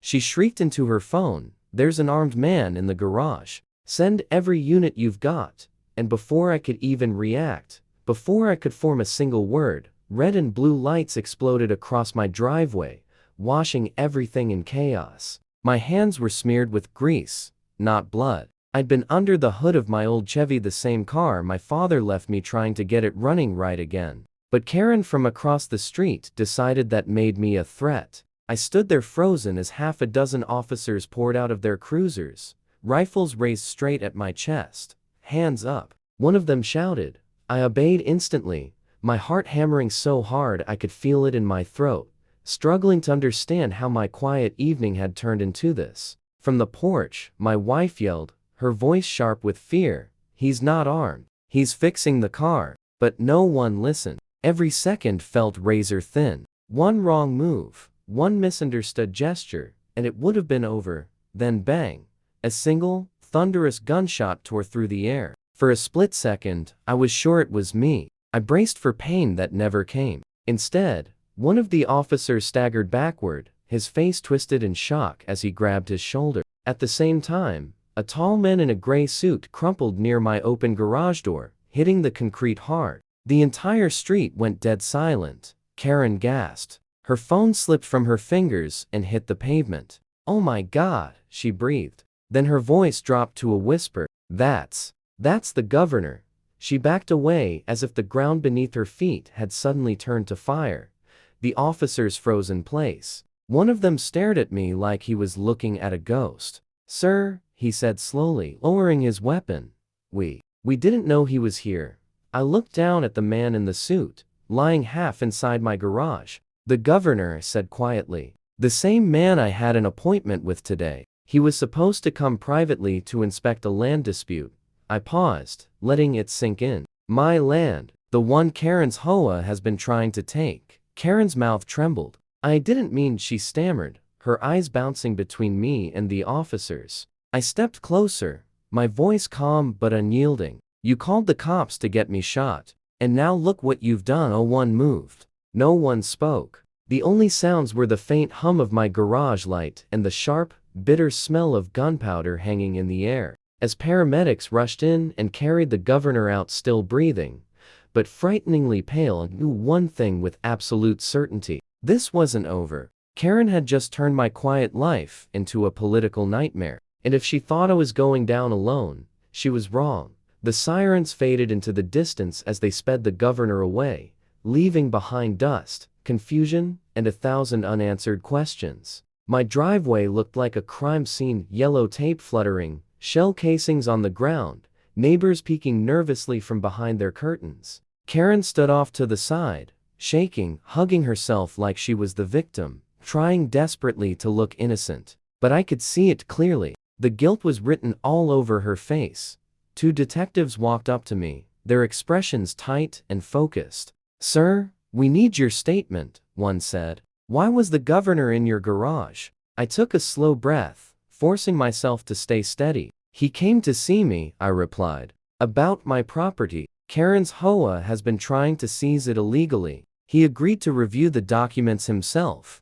She shrieked into her phone, "There's an armed man in the garage. Send every unit you've got." And before I could even react, before I could form a single word, red and blue lights exploded across my driveway, washing everything in chaos. My hands were smeared with grease, not blood. I'd been under the hood of my old Chevy, the same car my father left me, trying to get it running right again. But Karen from across the street decided that made me a threat. I stood there frozen as half a dozen officers poured out of their cruisers, rifles raised straight at my chest. "Hands up." One of them shouted. I obeyed instantly, my heart hammering so hard I could feel it in my throat, struggling to understand how my quiet evening had turned into this. From the porch, my wife yelled, her voice sharp with fear, "He's not armed. He's fixing the car." But no one listened. Every second felt razor thin. One wrong move, one misunderstood gesture, and it would have been over. Then bang! A single, thunderous gunshot tore through the air. For a split second, I was sure it was me. I braced for pain that never came. Instead, one of the officers staggered backward, his face twisted in shock as he grabbed his shoulder. At the same time, a tall man in a gray suit crumpled near my open garage door, hitting the concrete hard. The entire street went dead silent. Karen gasped. Her phone slipped from her fingers and hit the pavement. "Oh my God," she breathed. Then her voice dropped to a whisper. That's the governor." She backed away as if the ground beneath her feet had suddenly turned to fire. The officers froze in place. One of them stared at me like he was looking at a ghost. "Sir," he said slowly, lowering his weapon. We didn't know he was here." I looked down at the man in the suit, lying half inside my garage. "The governor," said quietly. "The same man I had an appointment with today. He was supposed to come privately to inspect a land dispute." I paused, letting it sink in. "My land, the one Karen's HOA has been trying to take." Karen's mouth trembled. "I didn't mean," she stammered, her eyes bouncing between me and the officers. I stepped closer, my voice calm but unyielding. "You called the cops to get me shot. And now look what you've done." No one moved. No one spoke. The only sounds were the faint hum of my garage light and the sharp, bitter smell of gunpowder hanging in the air. As paramedics rushed in and carried the governor out, still breathing, but frighteningly pale, I knew one thing with absolute certainty. This wasn't over. Karen had just turned my quiet life into a political nightmare. And if she thought I was going down alone, she was wrong. The sirens faded into the distance as they sped the governor away, leaving behind dust, confusion, and 1,000 unanswered questions. My driveway looked like a crime scene, yellow tape fluttering, shell casings on the ground, neighbors peeking nervously from behind their curtains. Karen stood off to the side, shaking, hugging herself like she was the victim, trying desperately to look innocent. But I could see it clearly. The guilt was written all over her face. 2 detectives walked up to me, their expressions tight and focused. "Sir, we need your statement," one said. "Why was the governor in your garage?" I took a slow breath, forcing myself to stay steady. "He came to see me," I replied. "About my property. Karen's HOA has been trying to seize it illegally. He agreed to review the documents himself."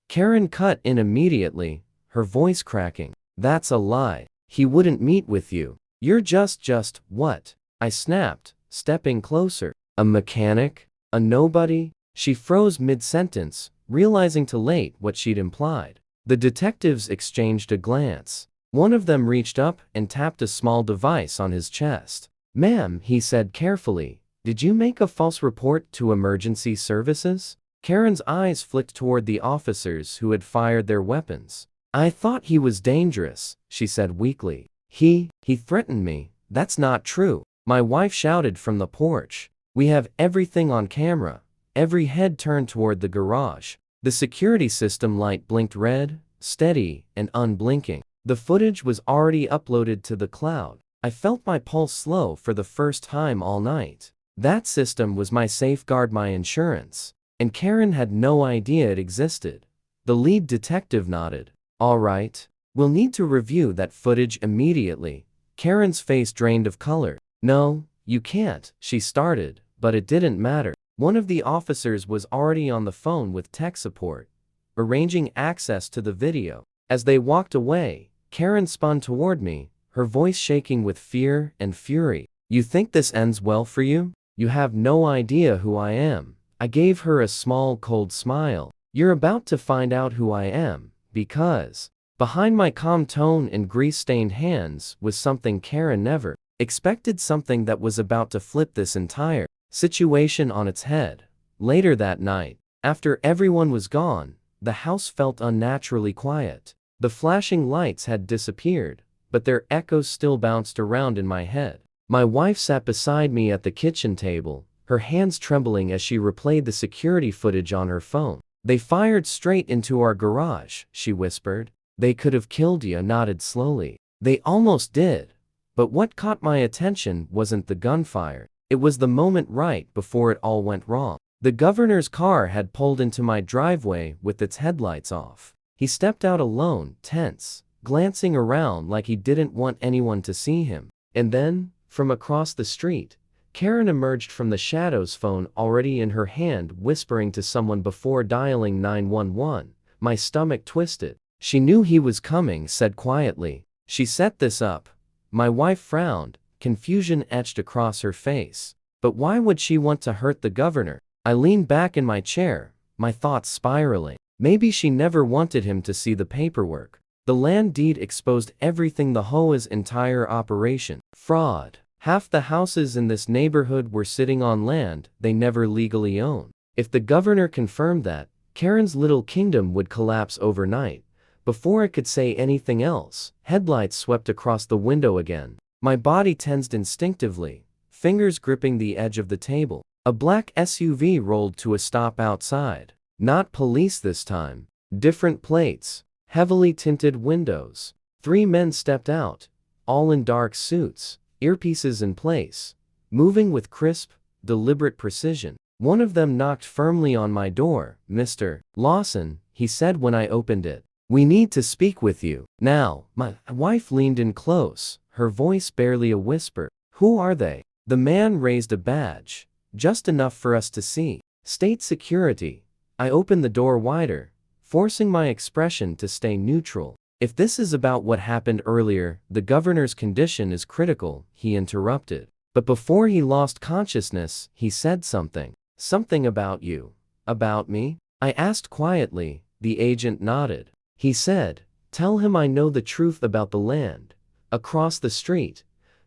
Karen cut in immediately, her voice cracking. "That's a lie. He wouldn't meet with you. You're just what?" I snapped, stepping closer. "A mechanic? A nobody?" She froze mid-sentence, realizing too late what she'd implied. The detectives exchanged a glance. One of them reached up and tapped a small device on his chest. "Ma'am," he said carefully, "did you make a false report to emergency services?" Karen's eyes flicked toward the officers who had fired their weapons. "I thought he was dangerous," she said weakly. He threatened me." "That's not true," my wife shouted from the porch. "We have everything on camera." Every head turned toward the garage. The security system light blinked red, steady, and unblinking. The footage was already uploaded to the cloud. I felt my pulse slow for the first time all night. That system was my safeguard, my insurance. And Karen had no idea it existed. The lead detective nodded. "All right. We'll need to review that footage immediately." Karen's face drained of color. "No, you can't," she started, but it didn't matter. One of the officers was already on the phone with tech support, arranging access to the video. As they walked away, Karen spun toward me, her voice shaking with fear and fury. "You think this ends well for you? You have no idea who I am." I gave her a small cold smile. "You're about to find out who I am, because..." Behind my calm tone and grease-stained hands was something Karen never expected, something that was about to flip this entire situation on its head. Later that night, after everyone was gone, the house felt unnaturally quiet. The flashing lights had disappeared, but their echoes still bounced around in my head. My wife sat beside me at the kitchen table, her hands trembling as she replayed the security footage on her phone. "They fired straight into our garage," she whispered. "They could have killed you," I nodded slowly. "They almost did. But what caught my attention wasn't the gunfire. It was the moment right before it all went wrong. The governor's car had pulled into my driveway with its headlights off. He stepped out alone, tense, glancing around like he didn't want anyone to see him. And then, from across the street, Karen emerged from the shadows, phone already in her hand, whispering to someone before dialing 911. My stomach twisted. "She knew he was coming," said quietly. "She set this up." My wife frowned, confusion etched across her face. "But why would she want to hurt the governor?" I leaned back in my chair, my thoughts spiraling. Maybe she never wanted him to see the paperwork. The land deed exposed everything, the HOA's entire operation. Fraud. Half the houses in this neighborhood were sitting on land they never legally owned. If the governor confirmed that, Karen's little kingdom would collapse overnight. Before I could say anything else, headlights swept across the window again. My body tensed instinctively, fingers gripping the edge of the table. A black SUV rolled to a stop outside. Not police this time. Different plates, heavily tinted windows. 3 men stepped out, all in dark suits, earpieces in place, moving with crisp, deliberate precision. One of them knocked firmly on my door. "Mr. Lawson," he said when I opened it. "We need to speak with you now." My wife leaned in close, her voice barely a whisper. "Who are they?" The man raised a badge, just enough for us to see. "State security." I opened the door wider, forcing my expression to stay neutral. "If this is about what happened earlier, the governor's condition is critical," he interrupted. But before he lost consciousness, he said something. "Something about you." "About me?" I asked quietly. The agent nodded. He said, "Tell him I know the truth about the land." Across the street,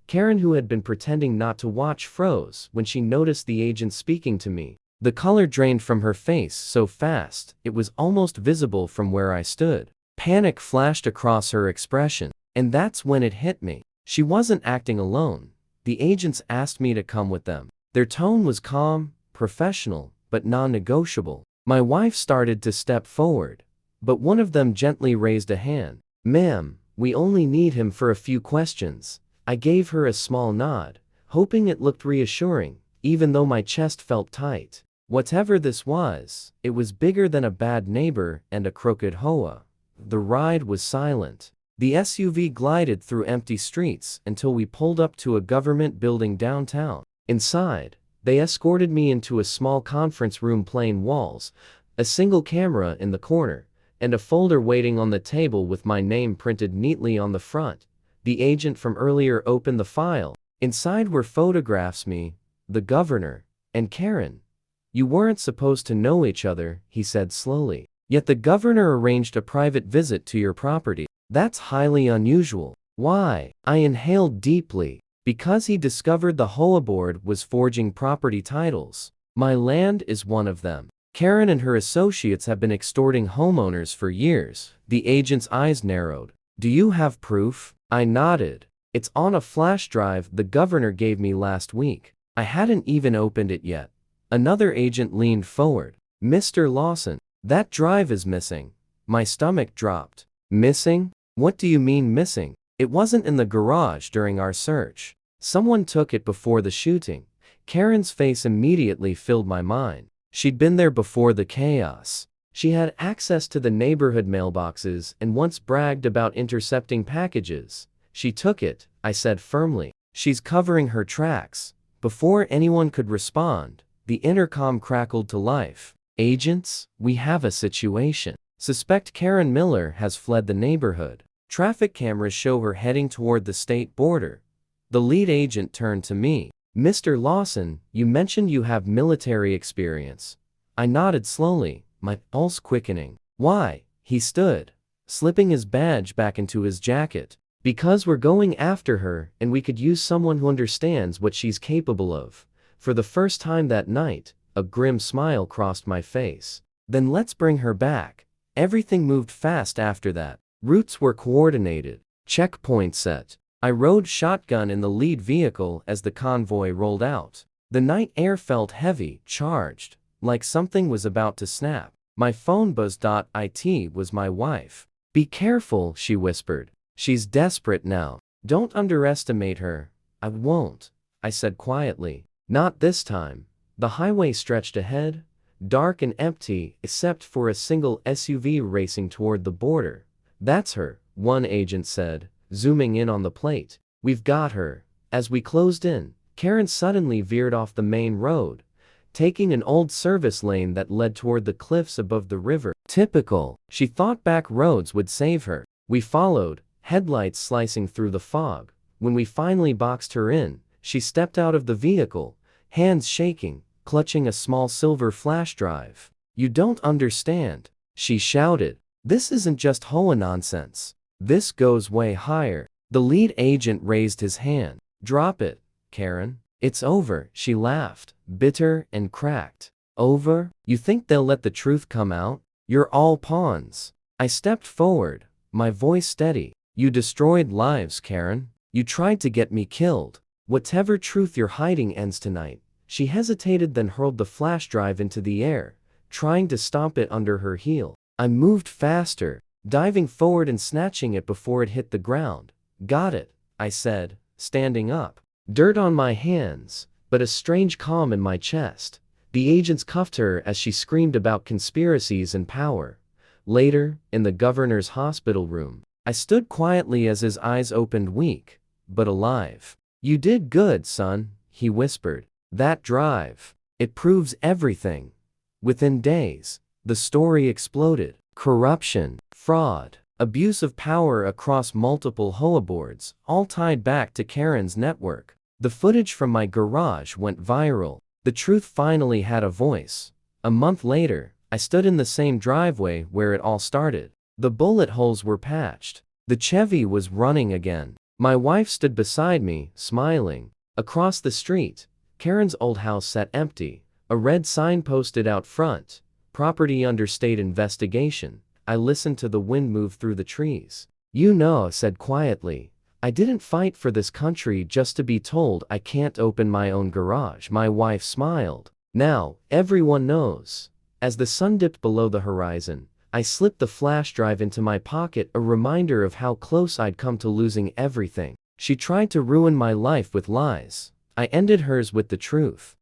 Karen, who had been pretending not to watch, froze when she noticed the agent speaking to me. The color drained from her face so fast, it was almost visible from where I stood. Panic flashed across her expression. And that's when it hit me. She wasn't acting alone. The agents asked me to come with them. Their tone was calm, professional, but non-negotiable. My wife started to step forward, but one of them gently raised a hand. "Ma'am, we only need him for a few questions." I gave her a small nod, hoping it looked reassuring, even though my chest felt tight. Whatever this was, it was bigger than a bad neighbor and a crooked HOA. The ride was silent. The SUV glided through empty streets until we pulled up to a government building downtown. Inside, they escorted me into a small conference room, plain walls, a single camera in the corner, and a folder waiting on the table with my name printed neatly on the front. The agent from earlier opened the file. Inside were photographs, me, the governor, and Karen. "You weren't supposed to know each other," he said slowly. "Yet the governor arranged a private visit to your property. That's highly unusual." "Why?" I inhaled deeply. "Because he discovered the HOA board was forging property titles. My land is one of them. Karen and her associates have been extorting homeowners for years." The agent's eyes narrowed. "Do you have proof?" I nodded. "It's on a flash drive the governor gave me last week." I hadn't even opened it yet. Another agent leaned forward. "Mr. Lawson, that drive is missing." My stomach dropped. "Missing? What do you mean missing?" "It wasn't in the garage during our search. Someone took it before the shooting." Karen's face immediately filled my mind. She'd been there before the chaos. She had access to the neighborhood mailboxes and once bragged about intercepting packages. "She took it," I said firmly. "She's covering her tracks." Before anyone could respond, the intercom crackled to life. "Agents, we have a situation." Suspect Karen Miller has fled the neighborhood. Traffic cameras show her heading toward the state border. The lead agent turned to me. Mr. Lawson, you mentioned you have military experience. I nodded slowly, my pulse quickening. Why? He stood, slipping his badge back into his jacket. Because we're going after her, and we could use someone who understands what she's capable of. For the first time that night, a grim smile crossed my face. Then let's bring her back. Everything moved fast after that. Routes were coordinated. Checkpoint set. I rode shotgun in the lead vehicle as the convoy rolled out. The night air felt heavy, charged, like something was about to snap. My phone buzzed. It was my wife. Be careful, she whispered. She's desperate now. Don't underestimate her. I won't, I said quietly. Not this time. The highway stretched ahead, dark and empty except for a single SUV racing toward the border. That's her, one agent said, zooming in on the plate. We've got her. As we closed in, Karen suddenly veered off the main road, taking an old service lane that led toward the cliffs above the river. Typical. She thought back roads would save her. We followed, headlights slicing through the fog. When we finally boxed her in, she stepped out of the vehicle, hands shaking, clutching a small silver flash drive. You don't understand, she shouted. This isn't just HOA nonsense. This goes way higher. The lead agent raised his hand. Drop it, Karen. It's over, she laughed, bitter and cracked. Over? You think they'll let the truth come out? You're all pawns. I stepped forward, my voice steady. You destroyed lives, Karen. You tried to get me killed. Whatever truth you're hiding ends tonight. She hesitated, then hurled the flash drive into the air, trying to stomp it under her heel. I moved faster, diving forward and snatching it before it hit the ground. Got it, I said, standing up. Dirt on my hands, but a strange calm in my chest. The agents cuffed her as she screamed about conspiracies and power. Later, in the governor's hospital room, I stood quietly as his eyes opened, weak, but alive. You did good, son, he whispered. That drive, it proves everything. Within days, the story exploded. Corruption, fraud, abuse of power across multiple HOA boards, all tied back to Karen's network. The footage from my garage went viral. The truth finally had a voice. A month later, I stood in the same driveway where it all started. The bullet holes were patched. The Chevy was running again. My wife stood beside me, smiling. Across the street, Karen's old house sat empty. A red sign posted out front, property under state investigation. I listened to the wind move through the trees. You know, I said quietly, I didn't fight for this country just to be told I can't open my own garage. My wife smiled. Now, everyone knows. As the sun dipped below the horizon, I slipped the flash drive into my pocket, a reminder of how close I'd come to losing everything. She tried to ruin my life with lies. I ended hers with the truth.